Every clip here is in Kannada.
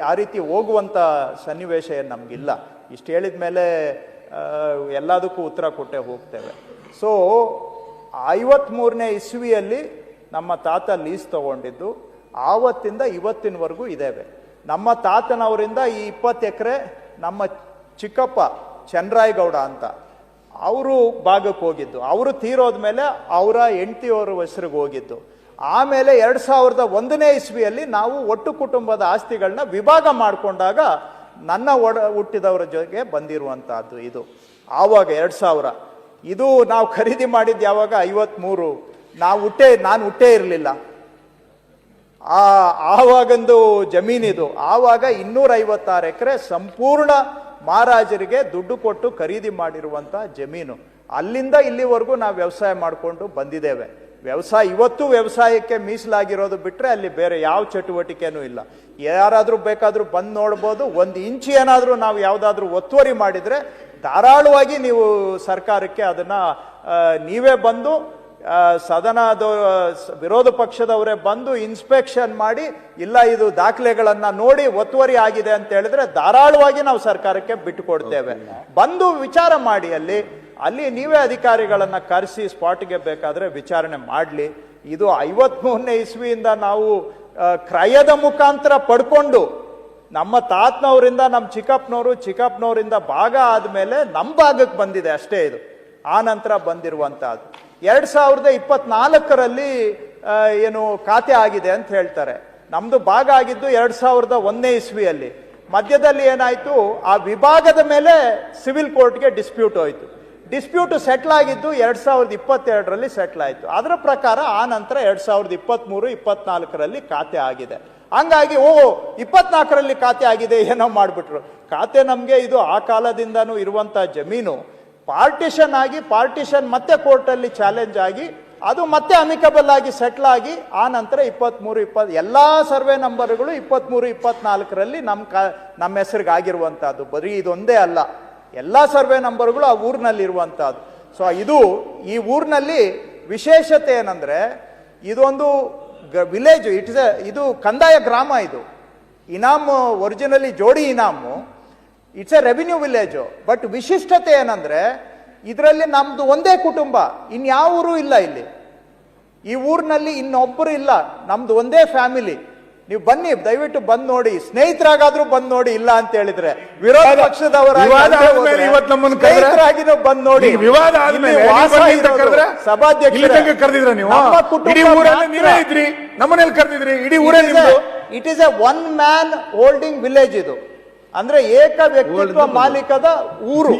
ಆ ರೀತಿ ಹೋಗುವಂಥ ಸನ್ನಿವೇಶ ಏನು ನಮಗಿಲ್ಲ. ಇಷ್ಟು ಹೇಳಿದ ಮೇಲೆ ಎಲ್ಲದಕ್ಕೂ ಉತ್ತರ ಕೊಟ್ಟೆ ಹೋಗ್ತೇವೆ. ಸೊ 53ನೇ ಇಸ್ವಿಯಲ್ಲಿ ನಮ್ಮ ತಾತ ಲೀಸ್ ತಗೊಂಡಿದ್ದು, ಆವತ್ತಿಂದ ಇವತ್ತಿನವರೆಗೂ ಇದ್ದೇವೆ. ನಮ್ಮ ತಾತನವರಿಂದ ಈ 20 ಎಕರೆ ನಮ್ಮ ಚಿಕ್ಕಪ್ಪ ಚನ್ನರಾಯಗೌಡ ಅಂತ ಅವರು ಭಾಗಕ್ಕೆ ಹೋಗಿದ್ದು. ಅವರು ತೀರೋದ್ಮೇಲೆ ಅವರ ಹೆಂಡತಿಯವರ ಹೆಸರಿಗೆ ಹೋಗಿದ್ದು. ಆಮೇಲೆ 2001ನೇ ಇಸ್ವಿಯಲ್ಲಿ ನಾವು ಒಟ್ಟು ಕುಟುಂಬದ ಆಸ್ತಿಗಳನ್ನ ವಿಭಾಗ ಮಾಡಿಕೊಂಡಾಗ ನನ್ನ ಹುಟ್ಟಿದವರ ಜೊತೆಗೆ ಬಂದಿರುವಂತಹದ್ದು ಇದು. ಆವಾಗ 2000 ಇದು ನಾವು ಖರೀದಿ ಮಾಡಿದ್ದು ಯಾವಾಗ 53. ನಾನು ಹುಟ್ಟೇ ಇರಲಿಲ್ಲ. ಆವಾಗಂದು ಜಮೀನಿದು. ಆವಾಗ 256 ಎಕರೆ ಸಂಪೂರ್ಣ ಮಹಾರಾಜರಿಗೆ ದುಡ್ಡು ಕೊಟ್ಟು ಖರೀದಿ ಮಾಡಿರುವಂಥ ಜಮೀನು. ಅಲ್ಲಿಂದ ಇಲ್ಲಿವರೆಗೂ ನಾವು ವ್ಯವಸಾಯ ಮಾಡಿಕೊಂಡು ಬಂದಿದ್ದೇವೆ. ಇವತ್ತು ವ್ಯವಸಾಯಕ್ಕೆ ಮೀಸಲಾಗಿರೋದು ಬಿಟ್ಟರೆ ಅಲ್ಲಿ ಬೇರೆ ಯಾವ ಚಟುವಟಿಕೆನೂ ಇಲ್ಲ. ಯಾರಾದರೂ ಬೇಕಾದರೂ ಬಂದು ನೋಡ್ಬೋದು. 1 ಇಂಚು ಏನಾದರೂ ನಾವು ಯಾವುದಾದ್ರೂ ಒತ್ತುವರಿ ಮಾಡಿದರೆ ಧಾರಾಳವಾಗಿ ನೀವು ಸರ್ಕಾರಕ್ಕೆ ಅದನ್ನು ನೀವೇ ಬಂದು ಸದನದ ವಿರೋಧ ಪಕ್ಷದವರೇ ಬಂದು ಇನ್ಸ್ಪೆಕ್ಷನ್ ಮಾಡಿ, ಇಲ್ಲ ಇದು ದಾಖಲೆಗಳನ್ನು ನೋಡಿ ಒತ್ತುವರಿ ಆಗಿದೆ ಅಂತ ಹೇಳಿದ್ರೆ ಧಾರಾಳವಾಗಿ ನಾವು ಸರ್ಕಾರಕ್ಕೆ ಬಿಟ್ಟುಕೊಡ್ತೇವೆ. ಬಂದು ವಿಚಾರ ಮಾಡಿ. ಅಲ್ಲಿ ನೀವೇ ಅಧಿಕಾರಿಗಳನ್ನು ಕರೆಸಿ ಸ್ಪಾಟ್ಗೆ ಬೇಕಾದರೆ ವಿಚಾರಣೆ ಮಾಡಲಿ. ಇದು 53ನೇ ಇಸ್ವಿಯಿಂದ ನಾವು ಕ್ರಯದ ಮುಖಾಂತರ ಪಡ್ಕೊಂಡು ನಮ್ಮ ತಾತನವರಿಂದ ನಮ್ಮ ಚಿಕ್ಕಪ್ಪನವರಿಂದ ಭಾಗ ಆದಮೇಲೆ ನಮ್ಮ ಭಾಗಕ್ಕೆ ಬಂದಿದೆ ಅಷ್ಟೇ. ಇದು ಆ ನಂತರ ಬಂದಿರುವಂತಹದ್ದು. 2024ರಲ್ಲಿ ಏನು ಖಾತೆ ಆಗಿದೆ ಅಂತ ಹೇಳ್ತಾರೆ. ನಮ್ದು ಭಾಗ ಆಗಿದ್ದು 2001ನೇ ಇಸ್ವಿಯಲ್ಲಿ. ಮಧ್ಯದಲ್ಲಿ ಏನಾಯ್ತು, ಆ ವಿಭಾಗದ ಮೇಲೆ ಸಿವಿಲ್ ಕೋರ್ಟ್ಗೆ ಡಿಸ್ಪ್ಯೂಟ್ ಹೋಯ್ತು. ಡಿಸ್ಪ್ಯೂಟ್ ಸೆಟ್ಲ್ ಆಗಿದ್ದು 2022ರಲ್ಲಿ ಸೆಟ್ಲ್ ಆಯಿತು. ಅದರ ಪ್ರಕಾರ ಆ ನಂತರ 2023-24ರಲ್ಲಿ ಖಾತೆ ಆಗಿದೆ. ಹಂಗಾಗಿ 24ರಲ್ಲಿ ಖಾತೆ ಆಗಿದೆ ಏನೋ ಮಾಡಿಬಿಟ್ರು. ಖಾತೆ ನಮಗೆ ಇದು ಆ ಕಾಲದಿಂದನೂ ಇರುವಂಥ ಜಮೀನು ಪಾರ್ಟಿಷನ್ ಮತ್ತೆ ಕೋರ್ಟಲ್ಲಿ ಚಾಲೆಂಜ್ ಆಗಿ ಅದು ಮತ್ತೆ ಅಮಿಕಬಲ್ ಆಗಿ ಸೆಟ್ಲ್ ಆಗಿ ಆ ನಂತರ 23-20 ಎಲ್ಲ ಸರ್ವೆ ನಂಬರ್ಗಳು 23-24ರಲ್ಲಿ ನಮ್ಮ ಹೆಸರಿಗೆ ಆಗಿರುವಂತಹದ್ದು. ಬರೀ ಇದೊಂದೇ ಅಲ್ಲ, ಎಲ್ಲ ಸರ್ವೆ ನಂಬರ್ಗಳು ಆ ಊರಿನಲ್ಲಿ ಇರುವಂತಹದ್ದು. ಸೊ ಈ ಊರಿನಲ್ಲಿ ವಿಶೇಷತೆ ಏನಂದ್ರೆ ಇದೊಂದು ವಿಲೇಜ್. ಇದು ಕಂದಾಯ ಗ್ರಾಮ. ಇದು ಇನಾಮು ಒರಿಜಿನಲಿ ಜೋಡಿ ಇನಾಮು. It's a revenue village. But ವಿಶಿಷ್ಟತೆ ಏನಂದ್ರೆ ಇದರಲ್ಲಿ ನಮ್ದು ಒಂದೇ ಕುಟುಂಬ, ಇನ್ಯಾವ ಊರು ಇಲ್ಲ. ಇಲ್ಲಿ ಈ ಊರಿನಲ್ಲಿ ಇನ್ನೊಬ್ಬರು ಇಲ್ಲ, ನಮ್ದು ಒಂದೇ ಫ್ಯಾಮಿಲಿ. ನೀವು ಬನ್ನಿ, ದಯವಿಟ್ಟು ಬಂದ್ ನೋಡಿ, ಸ್ನೇಹಿತರಾಗಾದ್ರೂ ಬಂದ್ ನೋಡಿ. ಇಲ್ಲ ಅಂತ ಹೇಳಿದ್ರೆ ವಿರೋಧ ಪಕ್ಷದವರಾಗಿನೂ ಬಂದ್ ನೋಡಿ. It is A 1 man holding village. ಇದು ಅಂದ್ರೆ ಏಕ ವ್ಯಕ್ತಿತ್ವ ಮಾಲೀಕದ ಊರು.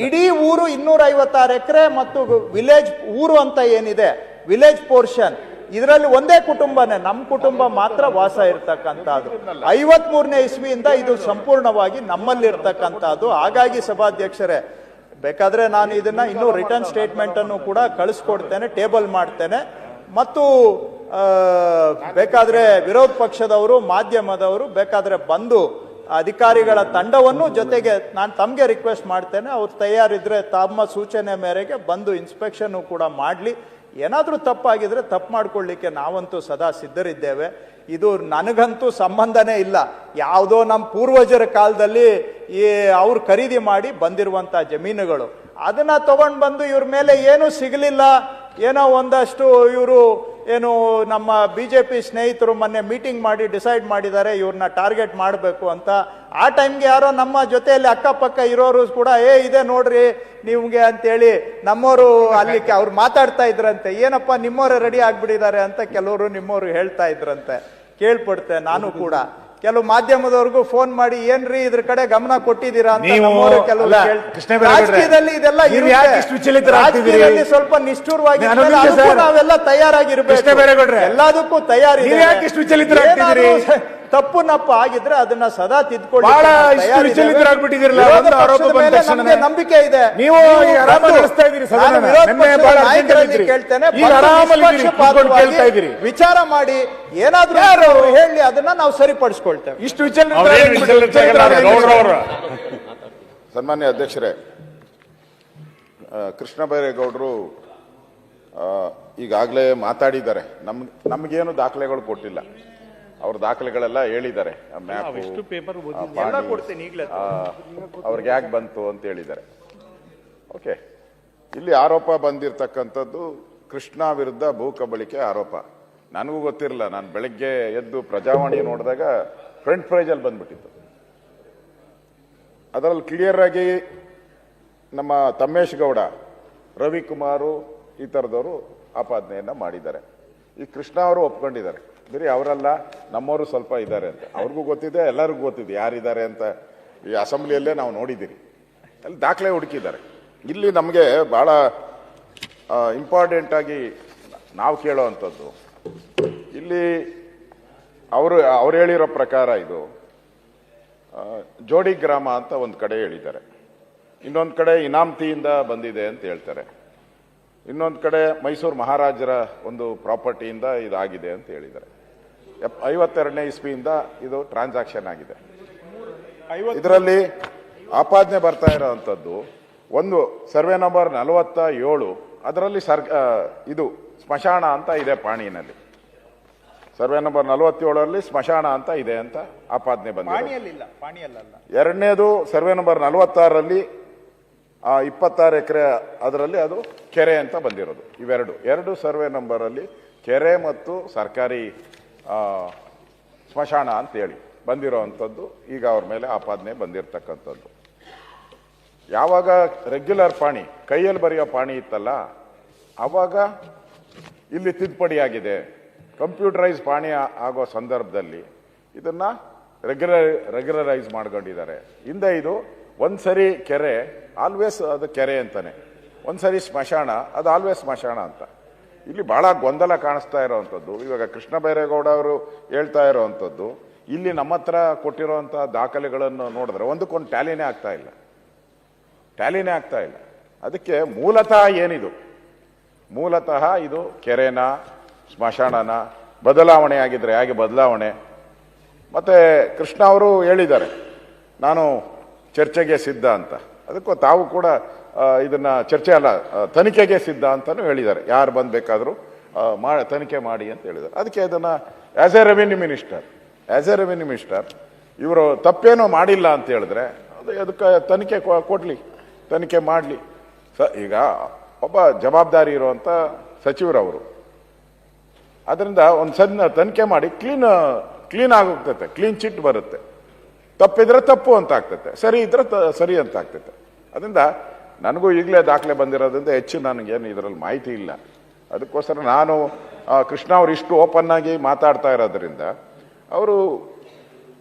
ಇಡೀ ಊರು 256 ಎಕರೆ ಮತ್ತು ವಿಲೇಜ್ ಊರು ಅಂತ ಏನಿದೆ, ವಿಲೇಜ್ ಪೋರ್ಷನ್, ಇದರಲ್ಲಿ ಒಂದೇ ಕುಟುಂಬನೇ, ನಮ್ಮ ಕುಟುಂಬ ಮಾತ್ರ ವಾಸ ಇರ್ತಕ್ಕಂಥದ್ದು. 53ನೇ ಇಸ್ವಿಯಿಂದ ಇದು ಸಂಪೂರ್ಣವಾಗಿ ನಮ್ಮಲ್ಲಿರ್ತಕ್ಕಂಥದ್ದು. ಹಾಗಾಗಿ ಸಭಾಧ್ಯಕ್ಷರೇ, ಬೇಕಾದ್ರೆ ನಾನು ಇದನ್ನ ಇನ್ನೂ ರಿಟರ್ನ್ ಸ್ಟೇಟ್ಮೆಂಟ್ ಅನ್ನು ಕೂಡ ಕಳಿಸ್ಕೊಡ್ತೇನೆ, ಟೇಬಲ್ ಮಾಡ್ತೇನೆ. ಮತ್ತು ಬೇಕಾದ್ರೆ ವಿರೋಧ ಪಕ್ಷದವರು, ಮಾಧ್ಯಮದವರು ಬೇಕಾದ್ರೆ ಬಂದು ಅಧಿಕಾರಿಗಳ ತಂಡವನ್ನು ಜೊತೆಗೆ ನಾನು ತಮಗೆ ರಿಕ್ವೆಸ್ಟ್ ಮಾಡ್ತೇನೆ, ಅವ್ರು ತಯಾರಿದ್ರೆ ತಮ್ಮ ಸೂಚನೆ ಮೇರೆಗೆ ಬಂದು ಇನ್ಸ್ಪೆಕ್ಷನ್ ಕೂಡ ಮಾಡಲಿ. ಏನಾದರೂ ತಪ್ಪಾಗಿದ್ರೆ ತಪ್ಪು ಮಾಡ್ಕೊಳ್ಳಿಕ್ಕೆ ನಾವಂತೂ ಸದಾ ಸಿದ್ಧರಿದ್ದೇವೆ. ಇದು ನನಗಂತೂ ಸಂಬಂಧನೇ ಇಲ್ಲ. ಯಾವುದೋ ನಮ್ಮ ಪೂರ್ವಜರ ಕಾಲದಲ್ಲಿ ಅವ್ರು ಖರೀದಿ ಮಾಡಿ ಬಂದಿರುವಂಥ ಜಮೀನುಗಳು, ಅದನ್ನ ತಗೊಂಡು ಬಂದು ಇವ್ರ ಮೇಲೆ ಏನೂ ಸಿಗಲಿಲ್ಲ, ಏನೋ ಒಂದಷ್ಟು ಇವರು ಏನು ನಮ್ಮ BJP ಸ್ನೇಹಿತರು ಮೊನ್ನೆ ಮೀಟಿಂಗ್ ಮಾಡಿ ಡಿಸೈಡ್ ಮಾಡಿದ್ದಾರೆ ಇವ್ರನ್ನ ಟಾರ್ಗೆಟ್ ಮಾಡಬೇಕು ಅಂತ. ಆ ಟೈಮ್ಗೆ ಯಾರೋ ನಮ್ಮ ಜೊತೆಯಲ್ಲಿ ಅಕ್ಕಪಕ್ಕ ಇರೋರು ಕೂಡ ಇದೆ ನೋಡ್ರಿ ನಿಮ್ಗೆ ಅಂತೇಳಿ ನಮ್ಮವರು ಅಲ್ಲಿ ಅವ್ರು ಮಾತಾಡ್ತಾ ಇದ್ರಂತೆ. ಏನಪ್ಪ ನಿಮ್ಮವರೇ ರೆಡಿ ಆಗ್ಬಿಟ್ಟಿದ್ದಾರೆ ಅಂತ ಕೆಲವರು ನಿಮ್ಮವರು ಹೇಳ್ತಾ ಇದ್ರಂತೆ. ಕೇಳ್ಪಡ್ತೆ ನಾನು ಕೂಡ. ಕೆಲವು ಮಾಧ್ಯಮದವ್ರಿಗೂ ಫೋನ್ ಮಾಡಿ ಏನ್ರಿ ಇದ್ರ ಕಡೆ ಗಮನ ಕೊಟ್ಟಿದ್ದೀರಾ ಅಂತ ಕೆಲವರು. ರಾಜಕೀಯದಲ್ಲಿ ಇದೆಲ್ಲ ರಾಜಕೀಯದಲ್ಲಿ ಸ್ವಲ್ಪ ನಿಷ್ಠುರವಾಗಿ ನಾವೆಲ್ಲ ತಯಾರಾಗಿರ್ಬೇಕು, ಎಲ್ಲದಕ್ಕೂ ತಯಾರಿ. ತಪ್ಪು ನಪ್ಪ ಆಗಿದ್ರೆ ಅದನ್ನ ಸದಾ ತಿದ್ಕೊಳ್ಳಿ. ನಮಗೆ ನಂಬಿಕೆ ಇದೆ. ಕೇಳ್ತೇನೆ, ವಿಚಾರ ಮಾಡಿ ಏನಾದ್ರೂ ಹೇಳಿ, ಅದನ್ನ ನಾವು ಸರಿಪಡಿಸ್ಕೊಳ್ತೇವೆ. ಸನ್ಮಾನ್ಯ ಅಧ್ಯಕ್ಷರೇ, ಕೃಷ್ಣ ಬೈರೇಗೌಡರು ಈಗಾಗಲೇ ಮಾತಾಡಿದ್ದಾರೆ. ನಮಗೇನು ದಾಖಲೆಗಳು ಕೊಟ್ಟಿಲ್ಲ. ಅವ್ರ ದಾಖಲೆಗಳೆಲ್ಲ ಹೇಳಿದ್ದಾರೆ. ಮ್ಯಾಪ್ ಎಲ್ಲ ಕೊಡ್ತೀನಿ ಈಗಲೇ. ಅವ್ರಿಗೆ ಯಾಕೆ ಬಂತು ಅಂತ ಹೇಳಿದ್ದಾರೆ. ಓಕೆ, ಇಲ್ಲಿ ಆರೋಪ ಬಂದಿರತಕ್ಕಂಥದ್ದು ಕೃಷ್ಣ ವಿರುದ್ಧ ಭೂ ಕಬಳಿಕೆ ಆರೋಪ. ನನಗೂ ಗೊತ್ತಿರಲಿಲ್ಲ. ನಾನು ಬೆಳಗ್ಗೆ ಎದ್ದು ಪ್ರಜಾವಾಣಿ ನೋಡಿದಾಗ ಫ್ರಂಟ್ ಪೇಜಲ್ಲಿ ಬಂದ್ಬಿಟ್ಟಿತ್ತು. ಅದರಲ್ಲಿ ಕ್ಲಿಯರ್ ಆಗಿ ನಮ್ಮ ತಮ್ಮೇಶ್ ಗೌಡ, ರವಿಕುಮಾರು ಈ ಥರದವರು ಆಪಾದನೆಯನ್ನು ಮಾಡಿದ್ದಾರೆ. ಈ ಕೃಷ್ಣ ಅವರು ಒಪ್ಕೊಂಡಿದ್ದಾರೆ. ಬರೀ ಅವರಲ್ಲ, ನಮ್ಮವರು ಸ್ವಲ್ಪ ಇದ್ದಾರೆ ಅಂತ ಅವ್ರಿಗೂ ಗೊತ್ತಿದೆ, ಎಲ್ಲರಿಗೂ ಗೊತ್ತಿದೆ ಯಾರಿದ್ದಾರೆ ಅಂತ. ಈ ಅಸೆಂಬ್ಲಿಯಲ್ಲೇ ನಾವು ನೋಡಿದ್ದೀರಿ, ಅಲ್ಲಿ ದಾಖಲೆ ಹುಡುಕಿದ್ದಾರೆ. ಇಲ್ಲಿ ನಮಗೆ ಭಾಳ ಇಂಪಾರ್ಟೆಂಟ್ ಆಗಿ ನಾವು ಕೇಳೋ ಅಂಥದ್ದು, ಇಲ್ಲಿ ಅವ್ರು ಹೇಳಿರೋ ಪ್ರಕಾರ ಇದು ಜೋಡಿ ಗ್ರಾಮ ಅಂತ ಒಂದು ಕಡೆ ಹೇಳಿದ್ದಾರೆ, ಇನ್ನೊಂದು ಕಡೆ ಇನಾಮ್ತಿಯಿಂದ ಬಂದಿದೆ ಅಂತ ಹೇಳ್ತಾರೆ, ಇನ್ನೊಂದು ಕಡೆ ಮೈಸೂರು ಮಹಾರಾಜರ ಒಂದು ಪ್ರಾಪರ್ಟಿಯಿಂದ ಇದಾಗಿದೆ ಅಂತ ಹೇಳಿದ್ದಾರೆ. 52ನೇ ಇಸ್ವಿಯಿಂದ ಇದು ಟ್ರಾನ್ಸಾಕ್ಷನ್ ಆಗಿದೆ. ಇದರಲ್ಲಿ ಆಪಾದನೆ ಬರ್ತಾ ಇರೋವಂಥದ್ದು ಒಂದು ಸರ್ವೆ ನಂಬರ್ 47, ಅದರಲ್ಲಿ ಇದು ಸ್ಮಶಾನ ಅಂತ ಇದೆ ಪಾಣಿನಲ್ಲಿ. ಸರ್ವೆ ನಂಬರ್ 47ರಲ್ಲಿ ಸ್ಮಶಾನ ಅಂತ ಇದೆ ಅಂತ ಆಪಾದನೆ ಬಂದಿದೆ. ಎರಡನೇದು ಸರ್ವೆ ನಂಬರ್ 46ರಲ್ಲಿ 26 ಎಕರೆ, ಅದರಲ್ಲಿ ಅದು ಕೆರೆ ಅಂತ ಬಂದಿರೋದು. ಎರಡು ಸರ್ವೆ ನಂಬರಲ್ಲಿ ಕೆರೆ ಮತ್ತು ಸರ್ಕಾರಿ ಸ್ಮಶಾನ ಅಂತೇಳಿ ಬಂದಿರೋವಂಥದ್ದು ಈಗ ಅವ್ರ ಮೇಲೆ ಆಪಾದನೆ ಬಂದಿರತಕ್ಕಂಥದ್ದು. ಯಾವಾಗ ರೆಗ್ಯುಲರ್ ಪಾಣಿ, ಕೈಯಲ್ಲಿ ಬರೆಯೋ ಪಾಣಿ ಇತ್ತಲ್ಲ, ಆವಾಗ ಇಲ್ಲಿ ತಿದ್ದುಪಡಿಯಾಗಿದೆ. ಕಂಪ್ಯೂಟರೈಸ್ ಪಾಣಿ ಆಗೋ ಸಂದರ್ಭದಲ್ಲಿ ಇದನ್ನ ರೆಗ್ಯುಲರೈಸ್ ಮಾಡ್ಕೊಂಡಿದ್ದಾರೆ. ಹಿಂದೆ ಇದು ಒಂದ್ಸರಿ ಕೆರೆ ಆಲ್ವೇಸ್ ಅದು ಕೆರೆ ಅಂತಾನೆ, ಒಂದ್ಸರಿ ಸ್ಮಶಾನ ಅದು ಆಲ್ವೇಸ್ ಸ್ಮಶಾನ ಅಂತ. ಇಲ್ಲಿ ಬಹಳ ಗೊಂದಲ ಕಾಣಿಸ್ತಾ ಇರೋವಂಥದ್ದು. ಇವಾಗ ಕೃಷ್ಣ ಬೈರೇಗೌಡ ಅವರು ಹೇಳ್ತಾ ಇರೋವಂಥದ್ದು, ಇಲ್ಲಿ ನಮ್ಮ ಹತ್ರ ಕೊಟ್ಟಿರೋವಂಥ ದಾಖಲೆಗಳನ್ನು ನೋಡಿದ್ರೆ ಒಂದಕ್ಕೊಂದು ಟ್ಯಾಲಿನೇ ಆಗ್ತಾ ಇಲ್ಲ. ಅದಕ್ಕೆ ಮೂಲತಃ ಏನಿದು, ಮೂಲತಃ ಇದು ಕೆರೆನ ಸ್ಮಶಾನನ ಬದಲಾವಣೆ ಆಗಿದ್ರೆ ಹೇಗೆ ಬದಲಾವಣೆ. ಮತ್ತೆ ಕೃಷ್ಣ ಅವರು ಹೇಳಿದ್ದಾರೆ ನಾನು ಚರ್ಚೆಗೆ ಸಿದ್ಧ ಅಂತ. ಅದಕ್ಕೂ ತಾವು ಕೂಡ ಇದನ್ನ ಚರ್ಚೆ ಅಲ್ಲ, ತನಿಖೆಗೆ ಸಿದ್ಧ ಅಂತಾನು ಹೇಳಿದ್ದಾರೆ. ಯಾರು ಬಂದ್ಬೇಕಾದ್ರೂ ತನಿಖೆ ಮಾಡಿ ಅಂತ ಹೇಳಿದ್ದಾರೆ. ಅದಕ್ಕೆ ಅದನ್ನ ಆಸ್ ಎ ರೆವಿನ್ಯೂ ಮಿನಿಸ್ಟರ್ ಇವರು ತಪ್ಪೇನೋ ಮಾಡಿಲ್ಲ ಅಂತ ಹೇಳಿದ್ರೆ ಅದಕ್ಕೆ ತನಿಖೆ ಕೊಡ್ಲಿ, ತನಿಖೆ ಮಾಡಲಿ. ಈಗ ಒಬ್ಬ ಜವಾಬ್ದಾರಿ ಇರುವಂತ ಸಚಿವರವರು, ಅದರಿಂದ ಒಂದು ಸಣ್ಣ ತನಿಖೆ ಮಾಡಿ ಕ್ಲೀನ್ ಆಗೋಗ್ತೈತೆ, ಕ್ಲೀನ್ ಚಿಟ್ ಬರುತ್ತೆ. ತಪ್ಪಿದ್ರೆ ತಪ್ಪು ಅಂತ ಆಗ್ತೈತೆ, ಸರಿ ಇದ್ರೆ ಸರಿ ಅಂತ ಆಗ್ತೈತೆ. ಅದರಿಂದ ನನಗೂ ಈಗಲೇ ದಾಖಲೆ ಬಂದಿರೋದ್ರಿಂದ ಹೆಚ್ಚು ನನಗೇನು ಇದರಲ್ಲಿ ಮಾಹಿತಿ ಇಲ್ಲ. ಅದಕ್ಕೋಸ್ಕರ ನಾನು ಕೃಷ್ಣ ಅವರು ಇಷ್ಟು ಓಪನ್ ಆಗಿ ಮಾತಾಡ್ತಾ ಇರೋದ್ರಿಂದ ಅವರು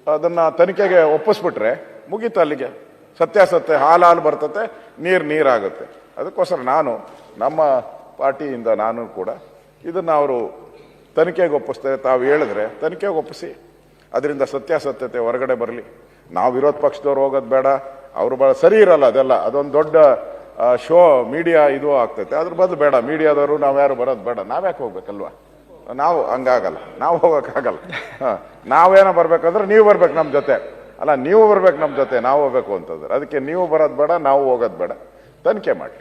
ಅದನ್ನ ತನಿಖೆಗೆ ಒಪ್ಪಿಸ್ಬಿಟ್ರೆ ಮುಗೀತು, ಅಲ್ಲಿಗೆ ಸತ್ಯಾಸತ್ಯ ಹಾಲು ಬರ್ತತೆ, ನೀರಾಗುತ್ತೆ. ಅದಕ್ಕೋಸ್ಕರ ನಾನು ನಮ್ಮ ಪಾರ್ಟಿಯಿಂದ ನಾನು ಕೂಡ ಇದನ್ನ ಅವರು ತನಿಖೆಗೆ ಒಪ್ಪಿಸ್ತಾರೆ. ತಾವು ಹೇಳಿದ್ರೆ ತನಿಖೆಗೆ ಒಪ್ಪಿಸಿ, ಅದರಿಂದ ಸತ್ಯಾಸತ್ಯತೆ ಹೊರಗಡೆ ಬರಲಿ. ನಾವು ವಿರೋಧ ಪಕ್ಷದವ್ರು ಹೋಗೋದು ಬೇಡ, ಅವರು ಭಾಳ ಸರಿ ಇರಲ್ಲ ಅದೆಲ್ಲ. ಅದೊಂದು ದೊಡ್ಡ ಶೋ ಮೀಡಿಯಾ ಇದು ಆಗ್ತೈತೆ. ಅದ್ರ ಬದಲು ಬೇಡ, ಮೀಡಿಯಾದವರು ನಾವ್ಯಾರು ಬರೋದು ಬೇಡ. ನಾವ್ಯಾಕೆ ಹೋಗ್ಬೇಕಲ್ವಾ? ನಾವು ಹಂಗಾಗಲ್ಲ, ನಾವು ಹೋಗೋಕ್ಕಾಗಲ್ಲ. ನಾವೇನೋ ಬರ್ಬೇಕಂದ್ರೆ ನೀವು ಬರ್ಬೇಕು ನಮ್ಮ ಜೊತೆ, ಅಲ್ಲ ನೀವು ಬರ್ಬೇಕು ನಮ್ಮ ಜೊತೆ, ನಾವು ಹೋಗ್ಬೇಕು ಅಂತಂದ್ರೆ. ಅದಕ್ಕೆ ನೀವು ಬರೋದು ಬೇಡ, ನಾವು ಹೋಗೋದು ಬೇಡ. ತನಿಖೆ ಮಾಡಿ.